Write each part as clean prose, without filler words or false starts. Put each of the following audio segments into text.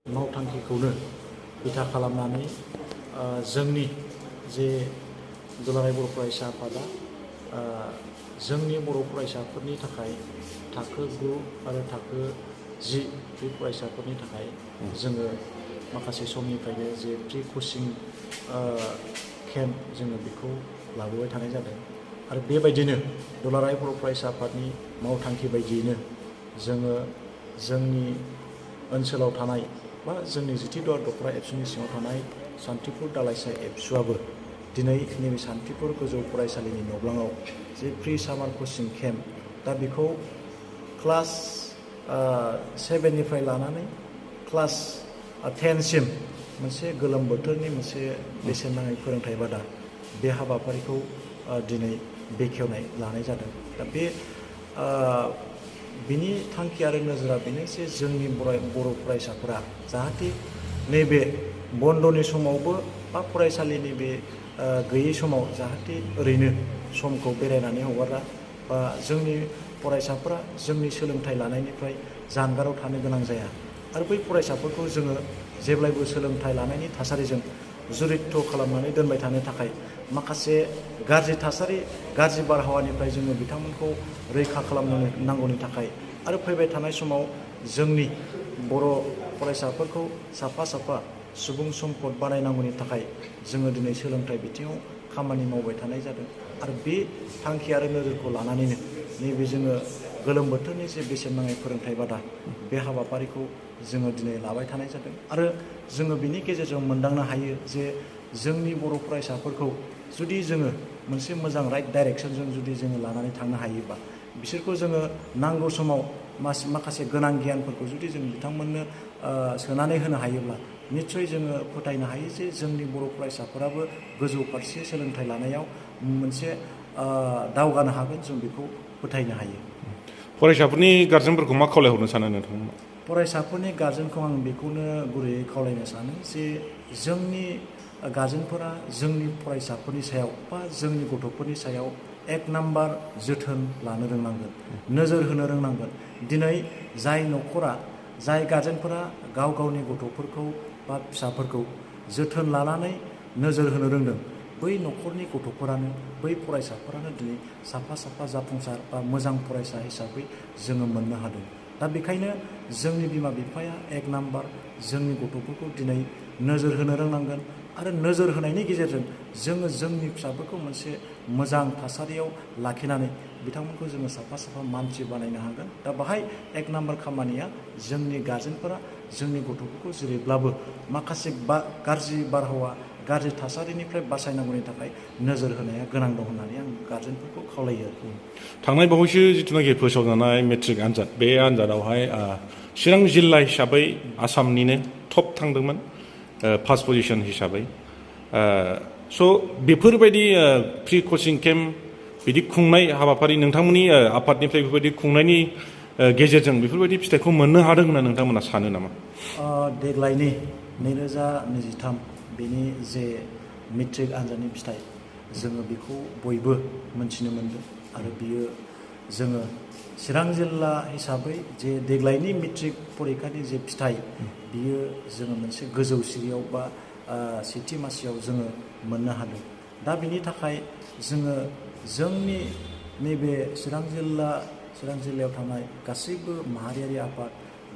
मावथांखिखौनो बिथा खालामनानै जोंनि जे दुलाराय बर' फरायसा आफादा जोंनि बर' फरायसाफोरनि थाखाय थाखो 9 आरो थाखो 10 बे फरायसाफोरनि थाखाय जोङो माखासे समनिफ्रायनो जे प्रि कचिं केम्प जोङो बेखौ लाबोबाय थानाय जादों आरो बेबायदिनो दुलाराय बर' फरायसा आफादनि मावथांखि बायदियैनो जोङो जोंनि ओनसोलाव थानाय बा जोंनि जिथि दुवार दख'रा एबसुनि सिङाव थानाय सान्तिपुर दालाइसा एबसुआबो दिनै नैबे सान्तिपुर गोजौ फरायसालिनि न'ब्लाङाव जे प्रि सामार कचिं केम्प दा बेखौ क्लास 7निफ्राय लानानै क्लास 10सिम मोनसे गोलोम बोथोरनि मोनसे बेसेन नाङै फोरोंथाइ बादा बे हाबाफारिखौ दिनै बेखेवनाय लानाय जादों। दा बिनि थांखि आरो नोजोरा बेनो जे जोंनि बर' फरायसाफोरा जाहाथे नैबे बन्द'नि समावबो बा फरायसालिनि बे गैयै समाव जाहाथे ओरैनो समखौ बेरायनानै हगारा बा जोंनि फरायसाफोरा जोंनि सोलोंथाइ लानायनिफ्राय जानगाराव थानो गोनां जाया आरो बै फरायसाफोरखौ जोङो जेब्लायबो सोलोंथाइ लानायनि थासारिजों जुरित्थ' खालामनानै दोनबाय थानो थाखाय माखासे गाज्रि थासारि गाज्रि बारहावानिफ्राय जोङो बिथांमोनखौ रैखा खालामनो नांगौनि थाखाय आरो फैबाय थानाय समाव जोंनि बर' फरायसाफोरखौ साफा साफा सुबुं सम्पद बानायनांगौनि थाखाय जोङो दिनै सोलोंथाइ बिथिङाव खामानि मावबाय थानाय जादों आरो बे थांखि आरो नोजोरखौ लानानैनो नैबे जोङो गोलोम बोथोरनि जे बेसेन नाङै फोरोंथाइ बादा बे हाबाफारिखौ जोङो दिनै लाबाय थानाय जादों आरो जोङो बिनि गेजेरजों मोनदांनो हायो जे जोंनि बर' फरायसाफोरखौ जुदि जोङो मोनसे मोजां राइट डाइरेक्सनजों जुदि जोङो लानानै थांनो हायोबा बिसोरखौ जोङो नांगौ समाव माखासे गोनां गियानफोरखौ जुदि जों बिथांमोननो सोनानै होनो हायोब्ला निस्सय जोङो फोथायनो हायो जे जोंनि बर' फरायसाफोराबो गोजौ फारसे सोलोंथाइ लानायाव मोनसे दावगानो हागोन जों बेखौ फोथायनो हायो। फरायसाफोरनि गार्जेनफोरखौ मा खावलायहरनो सानो नोंथांमोना? फरायसाफोरनि गार्जेनखौ आं बेखौनो गुरैयै खावलायनो सानो जे जोंनि गार्जेनफोरा जोंनि फरायसाफोरनि सायाव बा जोंनि गथ'फोरनि सायाव एक नाम्बार जोथोन लानो रोंनांगोन, नोजोर होनो रोंनांगोन। दिनै जाय न'खरा जाय गार्जेनफोरा गाव गावनि गथ'फोरखौ बा फिसाफोरखौ जोथोन लानानै नोजोर होनो रोंदों बै न'खरनि गथ'फोरानो बै फरायसाफोरानो दिनै साफा साफा जाफुंसार बा मोजां फरायसा हिसाबै जोङो मोननो हादों। दा बेखायनो जोंनि बिमा बिफाया एक नाम्बार जोंनि गथ'फोरखौ दिनै नोजोर होनो रोंनांगोन आरो नोजोर होनायनि गेजेरजों जोङो जोंनि फिसाफोरखौ मोनसे मोजां थासारियाव लाखिनानै बिथांमोनखौ जोङो साफा साफा मानसि बानायनो हागोन। दा बाहाय एक नाम्बार खामानिया जोंनि गार्जेनफोरा जोंनि गथ'फोरखौ जेरैब्लाबो माखासे गाज्रि बारहावा गाज्रि थासारिनिफ्राय बासायनांगौनि थाखाय नोजोर होनाया गोनां दं होननानै आं गार्जेनफोरखौ खावलायो। थांनाय बावैसो जिथुनाखि फोसावजानाय मेट्रिक आनजाद बे आनजादावहाय चिरां जिल्ला हिसाबै आसामनिनो टप थांदोंमोन फार्स्ट पजिशन हिसाबै। स' बेफोरबायदि प्रि कचिं केम्प बिदि खुंनाय हाबाफारि नोंथांमोननि आफादनिफ्राय बेफोरबायदि खुंनायनि गेजेरजों बेफोरबायदि फिथाइखौ मोननो हादों होनना नोंथांमोना सानो नामा? देग्लायनि 2023 बेनि जे मेट्रिक आनजादनि फिथाइ जोङो बेखौ बयबो मोनथिनो मोनदों आरो बियो जोङो चिरां जिल्ला हिसाबै जे देग्लायनि मेट्रिक परिखानि जे फिथाइ बियो जोङो मोनसे गोजौ सिरियाव बा सेथि मासियाव जोङो मोननो हादों। दा बिनि थाखाय जोङो जोंनि नैबे चिरां जिल्लायाव थानाय गासैबो माहारियारि आफाद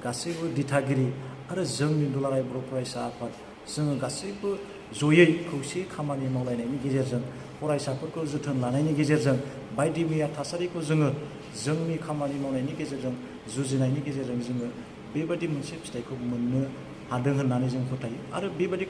गासैबो दिथागिरि आरो जोंनि दुलाराय बर' फरायसा आफाद जोङो गासैबो जयै खौसेयै खामानि मावलायनायनि गेजेरजों फरायसाफोरखौ जोथोन लानायनि गेजेरजों बायदि मैया थासारिखौ जोङो जोंनि खामानि मावनायनि गेजेरजों जुजिनायनि गेजेरजों जोङो बेबायदि मोनसे फिथाइखौ मोननो हादों होननानै जों फोथायो आरो बेबायदि